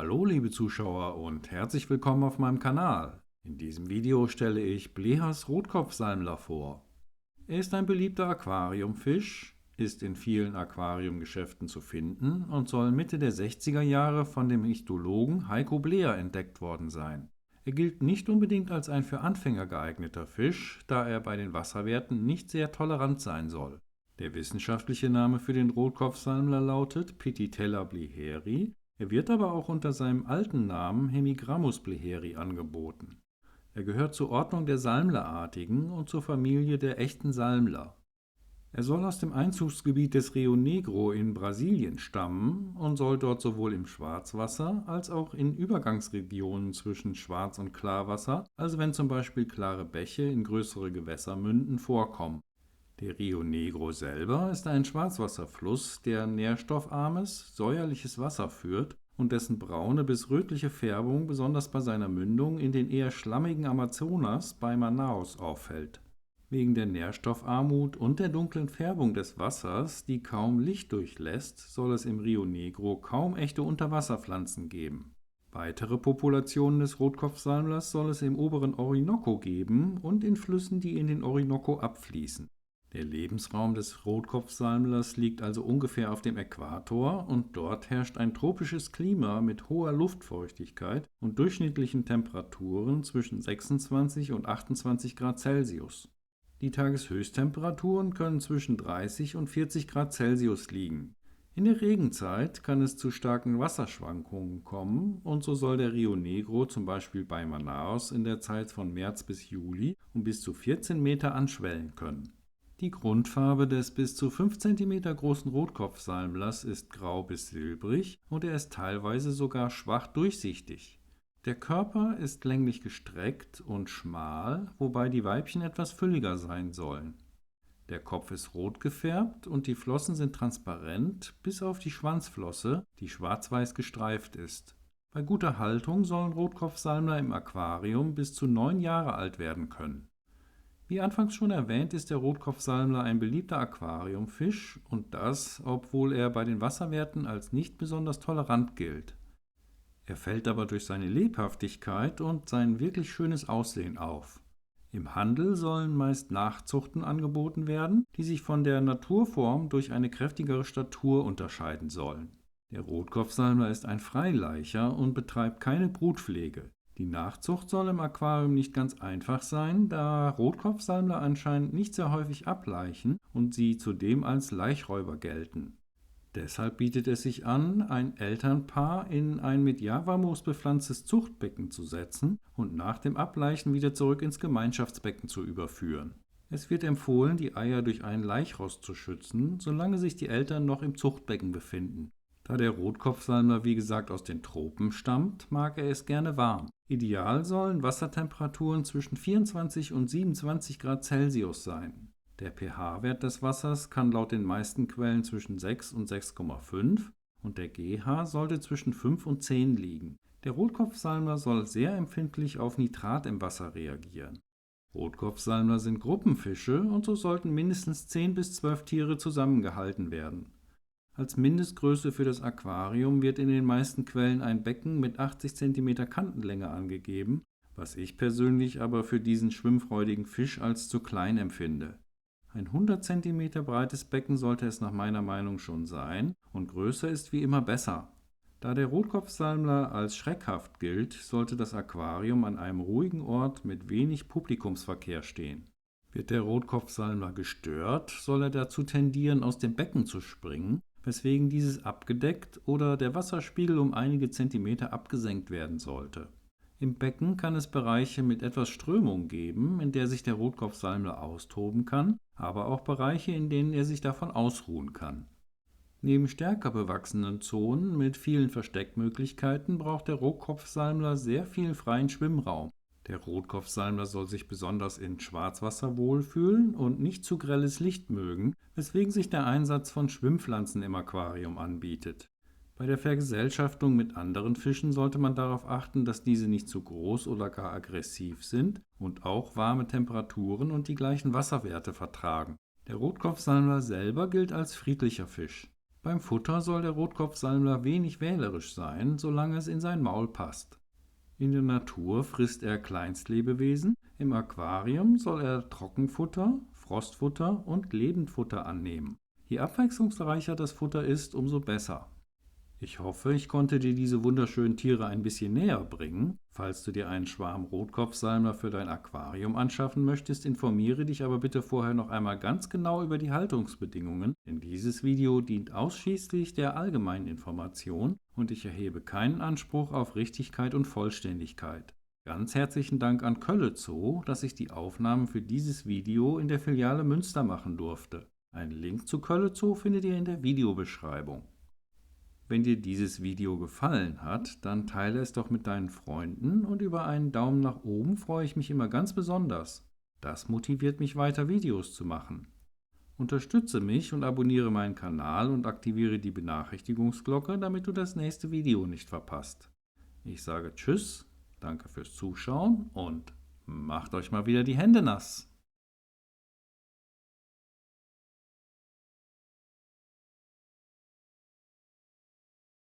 Hallo liebe Zuschauer und herzlich willkommen auf meinem Kanal. In diesem Video stelle ich Blehers Rotkopfsalmler vor. Er ist ein beliebter Aquariumfisch, ist in vielen Aquariumgeschäften zu finden und soll Mitte der 60er Jahre von dem Ichthyologen Heiko Bleher entdeckt worden sein. Er gilt nicht unbedingt als ein für Anfänger geeigneter Fisch, da er bei den Wasserwerten nicht sehr tolerant sein soll. Der wissenschaftliche Name für den Rotkopfsalmler lautet Pititella bleheri. Er wird aber auch unter seinem alten Namen Hemigrammus bleheri angeboten. Er gehört zur Ordnung der Salmlerartigen und zur Familie der echten Salmler. Er soll aus dem Einzugsgebiet des Rio Negro in Brasilien stammen und soll dort sowohl im Schwarzwasser als auch in Übergangsregionen zwischen Schwarz- und Klarwasser, also wenn zum Beispiel klare Bäche in größere Gewässer münden, vorkommen. Der Rio Negro selber ist ein Schwarzwasserfluss, der nährstoffarmes, säuerliches Wasser führt und dessen braune bis rötliche Färbung besonders bei seiner Mündung in den eher schlammigen Amazonas bei Manaus auffällt. Wegen der Nährstoffarmut und der dunklen Färbung des Wassers, die kaum Licht durchlässt, soll es im Rio Negro kaum echte Unterwasserpflanzen geben. Weitere Populationen des Rotkopfsalmlers soll es im oberen Orinoco geben und in Flüssen, die in den Orinoco abfließen. Der Lebensraum des Rotkopfsalmlers liegt also ungefähr auf dem Äquator und dort herrscht ein tropisches Klima mit hoher Luftfeuchtigkeit und durchschnittlichen Temperaturen zwischen 26 und 28 Grad Celsius. Die Tageshöchsttemperaturen können zwischen 30 und 40 Grad Celsius liegen. In der Regenzeit kann es zu starken Wasserschwankungen kommen und so soll der Rio Negro zum Beispiel bei Manaus in der Zeit von März bis Juli um bis zu 14 Meter anschwellen können. Die Grundfarbe des bis zu 5 cm großen Rotkopfsalmlers ist grau bis silbrig und er ist teilweise sogar schwach durchsichtig. Der Körper ist länglich gestreckt und schmal, wobei die Weibchen etwas fülliger sein sollen. Der Kopf ist rot gefärbt und die Flossen sind transparent, bis auf die Schwanzflosse, die schwarz-weiß gestreift ist. Bei guter Haltung sollen Rotkopfsalmler im Aquarium bis zu 9 Jahre alt werden können. Wie anfangs schon erwähnt, ist der Rotkopfsalmler ein beliebter Aquariumfisch und das, obwohl er bei den Wasserwerten als nicht besonders tolerant gilt. Er fällt aber durch seine Lebhaftigkeit und sein wirklich schönes Aussehen auf. Im Handel sollen meist Nachzuchten angeboten werden, die sich von der Naturform durch eine kräftigere Statur unterscheiden sollen. Der Rotkopfsalmler ist ein Freilaicher und betreibt keine Brutpflege. Die Nachzucht soll im Aquarium nicht ganz einfach sein, da Rotkopfsalmler anscheinend nicht sehr häufig ablaichen und sie zudem als Laichräuber gelten. Deshalb bietet es sich an, ein Elternpaar in ein mit Javamoos bepflanztes Zuchtbecken zu setzen und nach dem Ableichen wieder zurück ins Gemeinschaftsbecken zu überführen. Es wird empfohlen, die Eier durch einen Laichrost zu schützen, solange sich die Eltern noch im Zuchtbecken befinden. Da der Rotkopfsalmler wie gesagt aus den Tropen stammt, mag er es gerne warm. Ideal sollen Wassertemperaturen zwischen 24 und 27 Grad Celsius sein. Der pH-Wert des Wassers kann laut den meisten Quellen zwischen 6 und 6,5 und der GH sollte zwischen 5 und 10 liegen. Der Rotkopfsalmler soll sehr empfindlich auf Nitrat im Wasser reagieren. Rotkopfsalmler sind Gruppenfische und so sollten mindestens 10 bis 12 Tiere zusammengehalten werden. Als Mindestgröße für das Aquarium wird in den meisten Quellen ein Becken mit 80 cm Kantenlänge angegeben, was ich persönlich aber für diesen schwimmfreudigen Fisch als zu klein empfinde. Ein 100 cm breites Becken sollte es nach meiner Meinung schon sein und größer ist wie immer besser. Da der Rotkopfsalmler als schreckhaft gilt, sollte das Aquarium an einem ruhigen Ort mit wenig Publikumsverkehr stehen. Wird der Rotkopfsalmler gestört, soll er dazu tendieren, aus dem Becken zu springen, weswegen dieses abgedeckt oder der Wasserspiegel um einige Zentimeter abgesenkt werden sollte. Im Becken kann es Bereiche mit etwas Strömung geben, in der sich der Rotkopfsalmler austoben kann, aber auch Bereiche, in denen er sich davon ausruhen kann. Neben stärker bewachsenen Zonen mit vielen Versteckmöglichkeiten braucht der Rotkopfsalmler sehr viel freien Schwimmraum. Der Rotkopfsalmler soll sich besonders in Schwarzwasser wohlfühlen und nicht zu grelles Licht mögen, weswegen sich der Einsatz von Schwimmpflanzen im Aquarium anbietet. Bei der Vergesellschaftung mit anderen Fischen sollte man darauf achten, dass diese nicht zu groß oder gar aggressiv sind und auch warme Temperaturen und die gleichen Wasserwerte vertragen. Der Rotkopfsalmler selber gilt als friedlicher Fisch. Beim Futter soll der Rotkopfsalmler wenig wählerisch sein, solange es in sein Maul passt. In der Natur frisst er Kleinstlebewesen, im Aquarium soll er Trockenfutter, Frostfutter und Lebendfutter annehmen. Je abwechslungsreicher das Futter ist, umso besser. Ich hoffe, ich konnte dir diese wunderschönen Tiere ein bisschen näher bringen. Falls du dir einen Schwarm Rotkopfsalmler für dein Aquarium anschaffen möchtest, informiere dich aber bitte vorher noch einmal ganz genau über die Haltungsbedingungen, denn dieses Video dient ausschließlich der allgemeinen Information und ich erhebe keinen Anspruch auf Richtigkeit und Vollständigkeit. Ganz herzlichen Dank an Kölle Zoo, dass ich die Aufnahmen für dieses Video in der Filiale Münster machen durfte. Einen Link zu Kölle Zoo findet ihr in der Videobeschreibung. Wenn dir dieses Video gefallen hat, dann teile es doch mit deinen Freunden und über einen Daumen nach oben freue ich mich immer ganz besonders. Das motiviert mich weiter Videos zu machen. Unterstütze mich und abonniere meinen Kanal und aktiviere die Benachrichtigungsglocke, damit du das nächste Video nicht verpasst. Ich sage Tschüss, danke fürs Zuschauen und macht euch mal wieder die Hände nass.